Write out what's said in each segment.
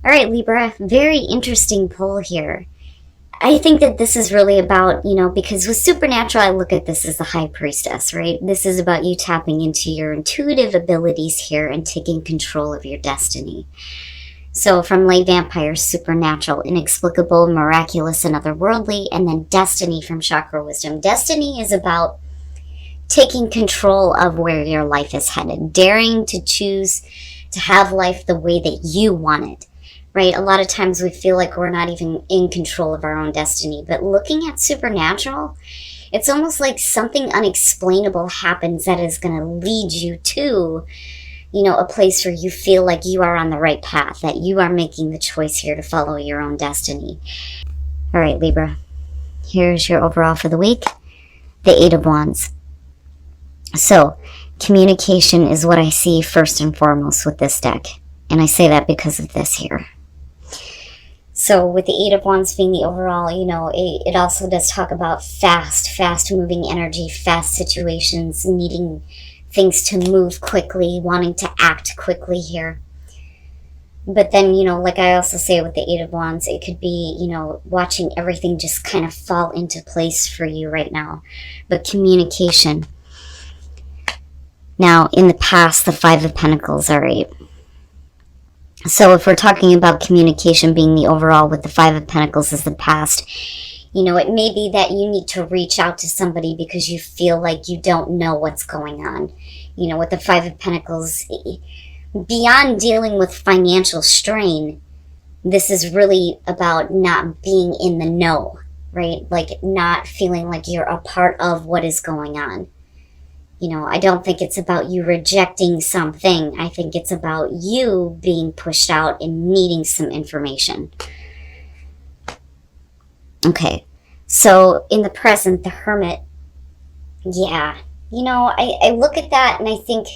All right, Libra, very interesting pull here. I think that this is really about, because with supernatural, I look at this as the high priestess, right? This is about you tapping into your intuitive abilities here and taking control of your destiny. So from lay vampire, supernatural, inexplicable, miraculous, and otherworldly, and then destiny from chakra wisdom. Destiny is about taking control of where your life is headed, daring to choose to have life the way that you want it. Right? A lot of times we feel like we're not even in control of our own destiny. But looking at supernatural, it's almost like something unexplainable happens that is going to lead you to, a place where you feel like you are on the right path, that you are making the choice here to follow your own destiny. All right, Libra, here's your overall for the week. The Eight of Wands. So, communication is what I see first and foremost with this deck. And I say that because of this here. So with the Eight of Wands being the overall, it also does talk about fast moving energy, fast situations, needing things to move quickly, wanting to act quickly here. But then, like I also say with the Eight of Wands, it could be, watching everything just kind of fall into place for you right now. But communication. Now, in the past, the Five of Pentacles, all right. So if we're talking about communication being the overall with the Five of Pentacles as the past, it may be that you need to reach out to somebody because you feel like you don't know what's going on. With the Five of Pentacles, beyond dealing with financial strain, this is really about not being in the know, right? Like not feeling like you're a part of what is going on. I don't think it's about you rejecting something. I think it's about you being pushed out and needing some information. Okay, so in the present, the Hermit, yeah. I look at that and I think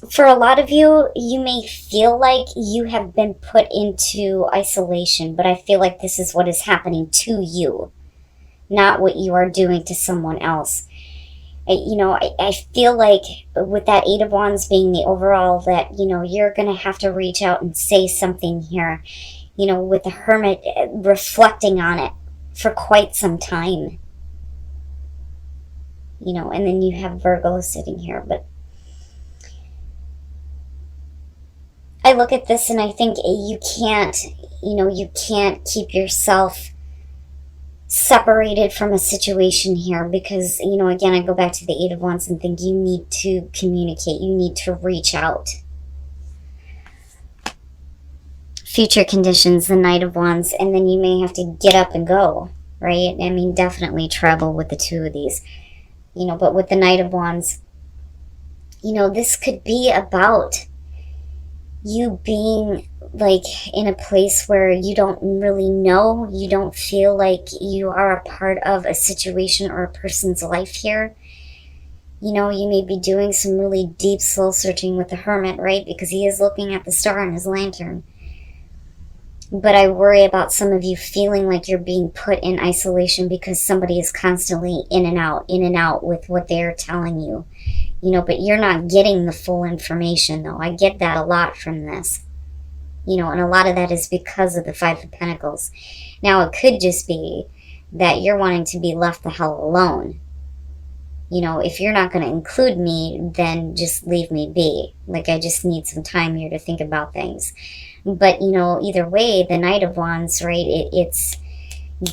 for a lot of you, you may feel like you have been put into isolation, but I feel like this is what is happening to you, not what you are doing to someone else. I feel like with that Eight of Wands being the overall that, you're going to have to reach out and say something here, with the Hermit reflecting on it for quite some time. And then you have Virgo sitting here. But I look at this and I think you can't keep yourself separated from a situation here because, again, I go back to the Eight of Wands and think you need to communicate. You need to reach out. Future conditions, the Knight of Wands, and then you may have to get up and go, right? I mean, definitely travel with the two of these, but with the Knight of Wands, this could be about you being like in a place where you don't really know, you don't feel like you are a part of a situation or a person's life here. You may be doing some really deep soul searching with the Hermit, right? Because he is looking at the star in his lantern. But I worry about some of you feeling like you're being put in isolation because somebody is constantly in and out with what they're telling you. But you're not getting the full information, though. I get that a lot from this. And a lot of that is because of the Five of Pentacles. Now, it could just be that you're wanting to be left the hell alone. If you're not going to include me, then just leave me be. Like, I just need some time here to think about things. But, either way, the Knight of Wands, right, it's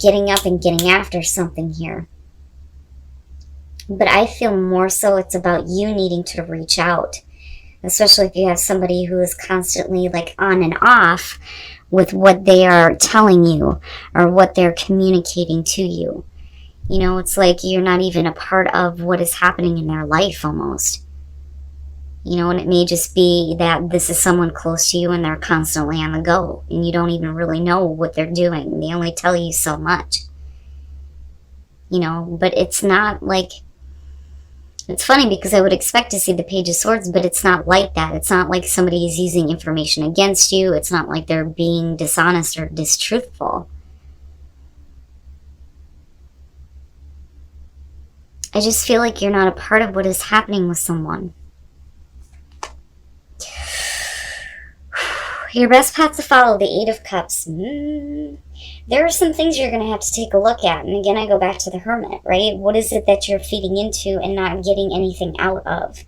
getting up and getting after something here. But I feel more so it's about you needing to reach out. Especially if you have somebody who is constantly like on and off with what they are telling you or what they're communicating to you. It's like you're not even a part of what is happening in their life almost. And it may just be that this is someone close to you and they're constantly on the go and you don't even really know what they're doing. They only tell you so much. But it's not like, it's funny because I would expect to see the Page of Swords, but it's not like that. It's not like somebody is using information against you. It's not like they're being dishonest or distruthful. I just feel like you're not a part of what is happening with someone. Your best path to follow, the Eight of Cups. There are some things you're going to have to take a look at. And again, I go back to the Hermit, right? What is it that you're feeding into and not getting anything out of?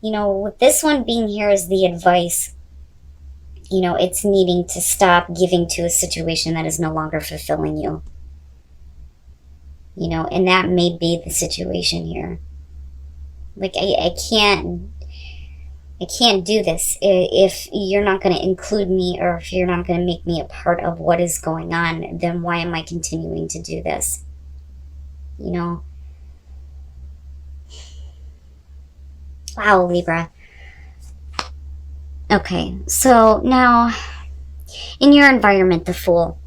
You know, with this one being here as the advice, you know, it's needing to stop giving to a situation that is no longer fulfilling you. You know, and that may be the situation here. Like, I can't do this if you're not going to include me, or if you're not going to make me a part of what is going on. Then why am I continuing to do this? You know? Wow, Libra. Okay, so now in your environment, the Fool.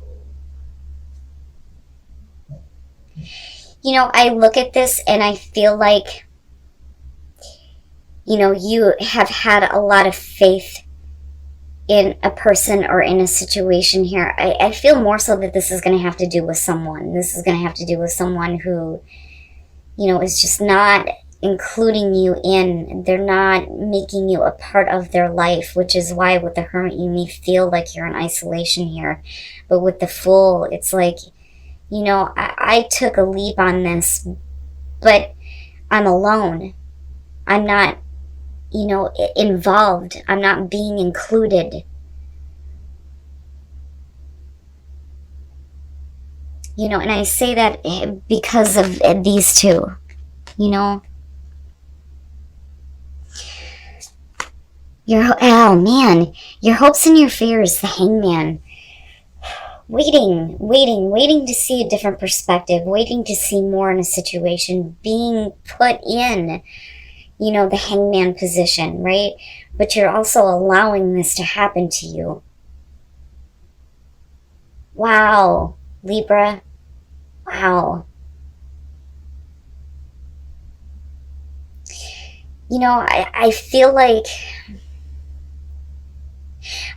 You know, I look at this and I feel like, you know, you have had a lot of faith in a person or in a situation here. I feel more so that this is going to have to do with someone. This is going to have to do with someone who, you know, is just not including you in. They're not making you a part of their life, which is why with the Hermit you may feel like you're in isolation here. But with the Fool, it's like, you know, I took a leap on this, but I'm alone. I'm not, you know, involved. I'm not being included. You know, and I say that because of these two, you know. Oh man, your hopes and your fears, the Hangman. Waiting to see a different perspective, waiting to see more in a situation, being put in, you know, the Hangman position, right? But you're also allowing this to happen to you. Wow, Libra. Wow. You know, I feel like,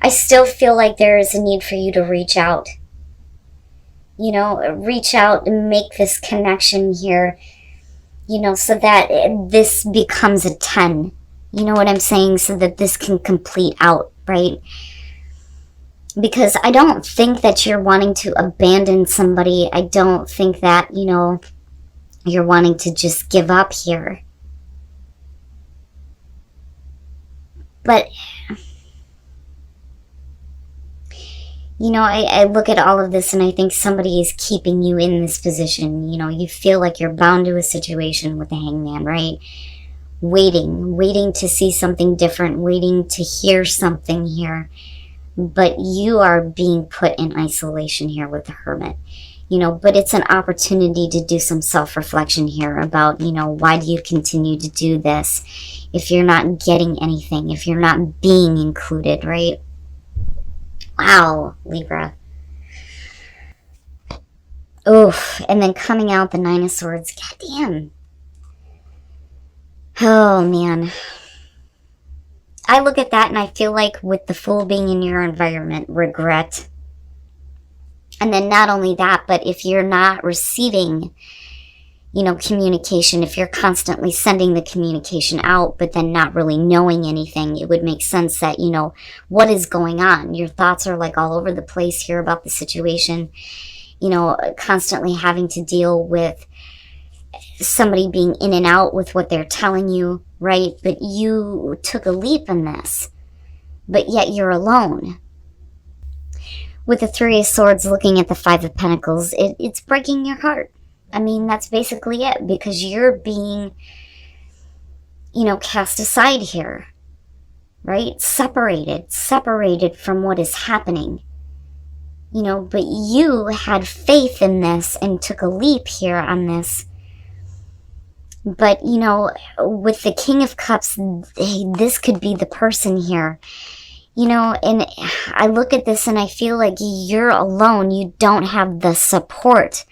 I still feel like there is a need for you to reach out. You know, reach out and make this connection here, you know, so that this becomes a 10. You know what I'm saying? So that this can complete out, right? Because I don't think that you're wanting to abandon somebody. I don't think that, you know, you're wanting to just give up here. But, you know, I look at all of this and I think somebody is keeping you in this position. You know, you feel like you're bound to a situation with the Hangman, right? Waiting to see something different, waiting to hear something here. But you are being put in isolation here with the Hermit. You know, but it's an opportunity to do some self-reflection here about, you know, why do you continue to do this if you're not getting anything, if you're not being included, right? Wow, Libra. Oof, and then coming out the Nine of Swords. Goddamn. Oh, man. I look at that and I feel like with the Fool being in your environment, regret. And then not only that, but if you're not receiving, you know, communication, if you're constantly sending the communication out, but then not really knowing anything, it would make sense that, you know, what is going on? Your thoughts are like all over the place here about the situation, you know, constantly having to deal with somebody being in and out with what they're telling you, right? But you took a leap in this, but yet you're alone. With the Three of Swords looking at the Five of Pentacles, it's breaking your heart. I mean, that's basically it, because you're being, you know, cast aside here, right? Separated from what is happening, you know, but you had faith in this and took a leap here on this. But, you know, with the King of Cups, hey, this could be the person here. You know, and I look at this and I feel like you're alone. You don't have the support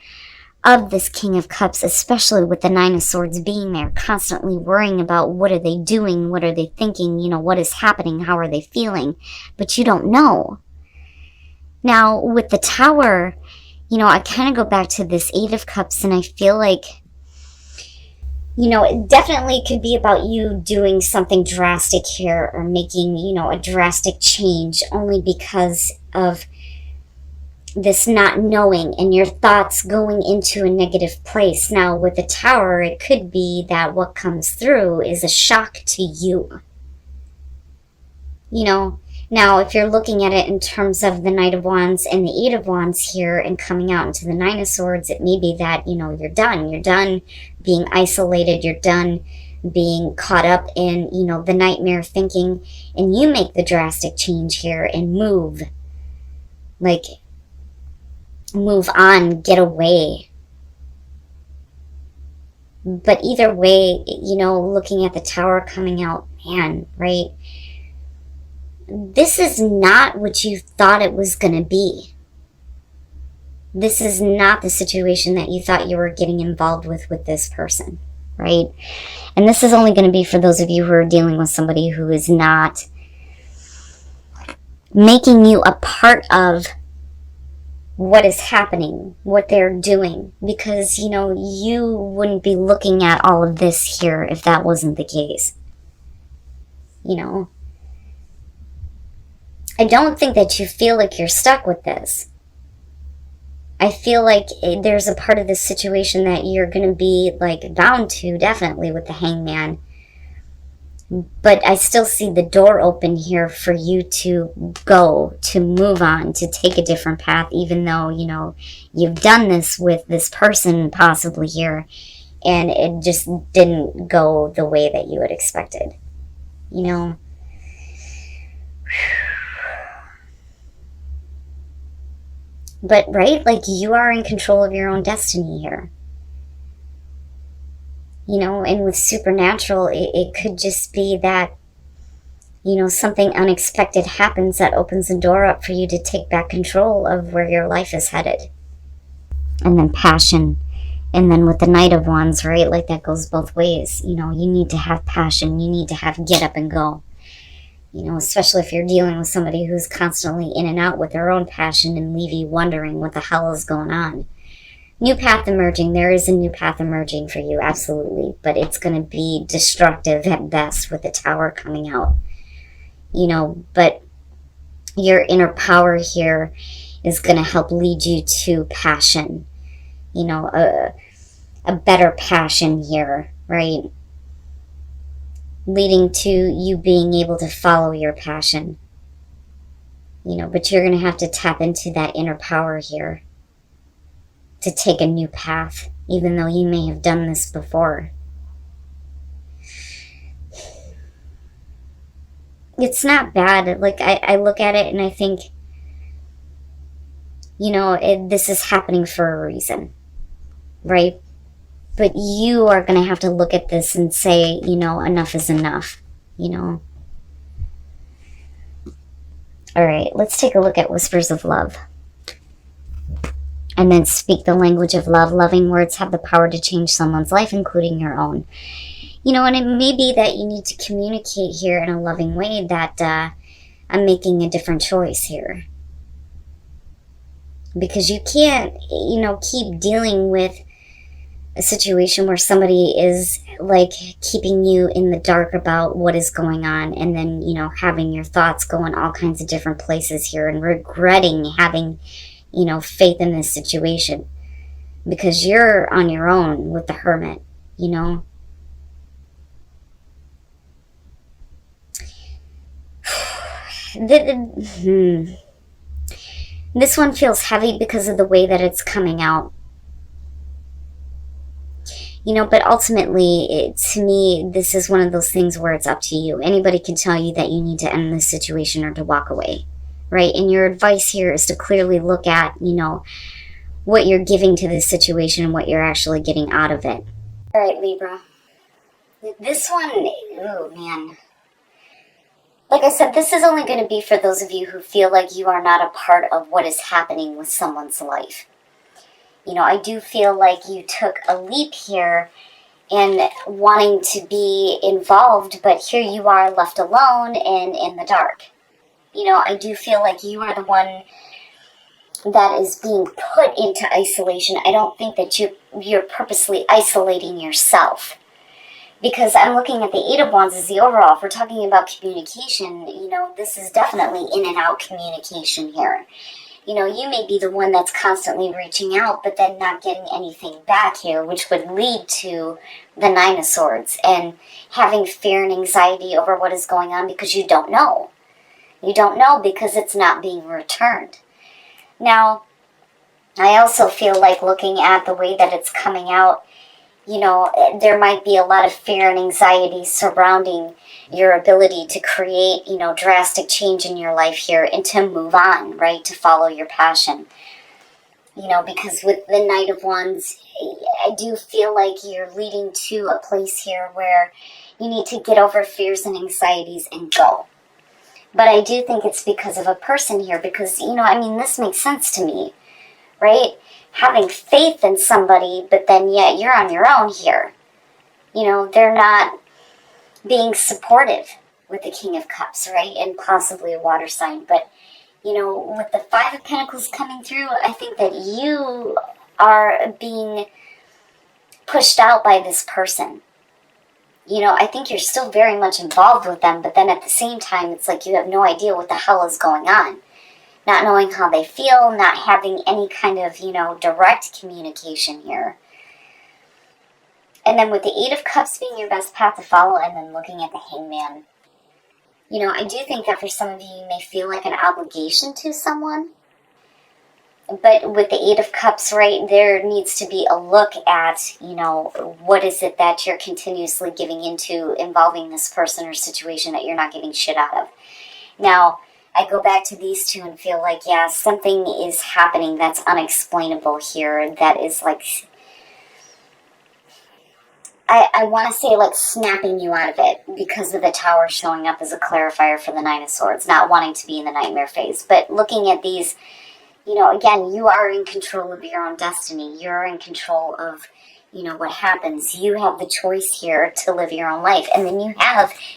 of this King of Cups, especially with the Nine of Swords being there, constantly worrying about what are they doing, what are they thinking, you know, what is happening, how are they feeling, but you don't know. Now, with the Tower, you know, I kind of go back to this Eight of Cups and I feel like, It definitely could be about you doing something drastic here or making, a drastic change only because of this not knowing and your thoughts going into a negative place. Now, with the Tower, it could be that what comes through is a shock to you. Now, if you're looking at it in terms of the Knight of Wands and the Eight of Wands here and coming out into the Nine of Swords, it may be that, you're done. You're done being isolated. You're done being caught up in, the nightmare thinking, and you make the drastic change here and move. Like, move on, get away. But either way, looking at the Tower coming out, man, right? This is not what you thought it was going to be. This is not the situation that you thought you were getting involved with this person, right? And this is only going to be for those of you who are dealing with somebody who is not making you a part of what is happening, what they're doing, because, you wouldn't be looking at all of this here if that wasn't the case. I don't think that you feel like you're stuck with this. I feel like there's a part of this situation that you're going to be, bound to, definitely, with the Hangman. But I still see the door open here for you to go, to move on, to take a different path, even though, you've done this with this person possibly here, and it just didn't go the way that you had expected. But, right, you are in control of your own destiny here. And with supernatural, it could just be that, something unexpected happens that opens the door up for you to take back control of where your life is headed. And then passion. And then with the Knight of Wands, right, that goes both ways. You need to have passion. You need to have get up and go. Especially if you're dealing with somebody who's constantly in and out with their own passion and leave you wondering what the hell is going on. New path emerging. There is a new path emerging for you, absolutely. But it's going to be destructive at best with the Tower coming out. But your inner power here is going to help lead you to passion. A better passion here, right? Leading to you being able to follow your passion. But you're going to have to tap into that inner power here to take a new path, even though you may have done this before. It's not bad. I look at it and I think, this is happening for a reason, right? But you are going to have to look at this and say, enough is enough, All right, let's take a look at Whispers of Love. And then speak the language of love. Loving words have the power to change someone's life, including your own. And it may be that you need to communicate here in a loving way that I'm making a different choice here. Because you can't, keep dealing with a situation where somebody is keeping you in the dark about what is going on, and then having your thoughts go in all kinds of different places here and regretting having faith in this situation, because you're on your own with the Hermit. This one feels heavy because of the way that it's coming out. But ultimately, to me, this is one of those things where it's up to you. Anybody can tell you that you need to end this situation or to walk away, right? And your advice here is to clearly look at, what you're giving to this situation and what you're actually getting out of it. All right, Libra. This one, oh man. Like I said, this is only going to be for those of you who feel like you are not a part of what is happening with someone's life. I do feel like you took a leap here in wanting to be involved, but here you are left alone and in the dark. I do feel like you are the one that is being put into isolation. I don't think that you're purposely isolating yourself. Because I'm looking at the Eight of Wands as the overall. If we're talking about communication, this is definitely in and out communication here. You may be the one that's constantly reaching out, but then not getting anything back here, which would lead to the Nine of Swords and having fear and anxiety over what is going on because you don't know. You don't know because it's not being returned. Now, I also feel like looking at the way that it's coming out, there might be a lot of fear and anxiety surrounding your ability to create, drastic change in your life here and to move on, right? To follow your passion. Because with the Knight of Wands, I do feel like you're leading to a place here where you need to get over fears and anxieties and go. But I do think it's because of a person here because, this makes sense to me, right? Having faith in somebody, but then yet you're on your own here. They're not being supportive with the King of Cups, right? And possibly a water sign. But, with the Five of Pentacles coming through, I think that you are being pushed out by this person. I think you're still very much involved with them, but then at the same time, it's like you have no idea what the hell is going on. Not knowing how they feel, not having any kind of, direct communication here. And then with the Eight of Cups being your best path to follow, and then looking at the Hangman. I do think that for some of you, you may feel like an obligation to someone. But with the Eight of Cups, right, there needs to be a look at, what is it that you're continuously giving into involving this person or situation that you're not giving shit out of. Now, I go back to these two and feel like, yeah, something is happening that's unexplainable here that is like, I want to say like snapping you out of it because of the Tower showing up as a clarifier for the Nine of Swords, not wanting to be in the nightmare phase. But looking at these, again, you are in control of your own destiny. You're in control of, what happens. You have the choice here to live your own life. And then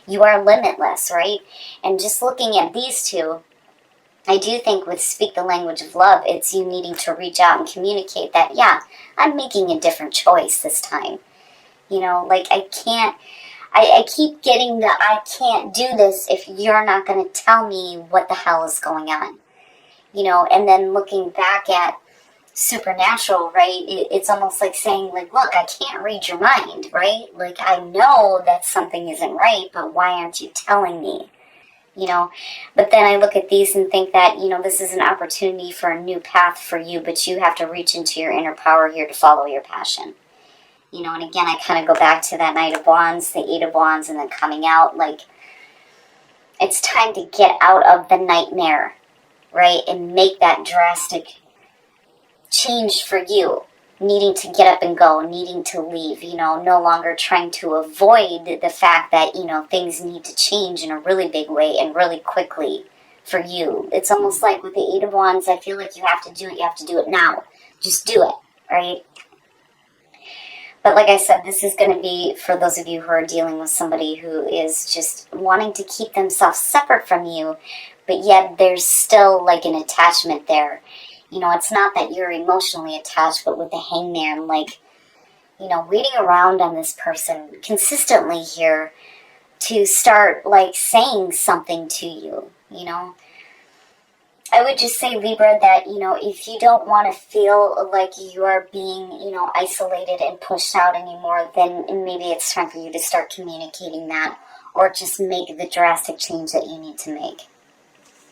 you are limitless, right? And just looking at these two, I do think with Speak the Language of Love, it's you needing to reach out and communicate that, yeah, I'm making a different choice this time. I keep getting the I can't do this if you're not going to tell me what the hell is going on. And then looking back at supernatural, right, it's almost like saying, like, look, I can't read your mind, right? Like, I know that something isn't right, but why aren't you telling me? But then I look at these and think that, this is an opportunity for a new path for you, but you have to reach into your inner power here to follow your passion. And again, I kind of go back to that Knight of Wands, the Eight of Wands, and then coming out, like, it's time to get out of the nightmare, right, and make that drastic change for you, needing to get up and go, needing to leave, no longer trying to avoid the fact that, things need to change in a really big way and really quickly for you. It's almost like with the Eight of Wands, I feel like you have to do it now. Just do it, right? But like I said, this is going to be for those of you who are dealing with somebody who is just wanting to keep themselves separate from you, but yet there's still like an attachment there. It's not that you're emotionally attached, but with the Hangman, like, waiting around on this person consistently here to start, like, saying something to you, I would just say, Libra, that, if you don't want to feel like you are being, isolated and pushed out anymore, then maybe it's time for you to start communicating that or just make the drastic change that you need to make.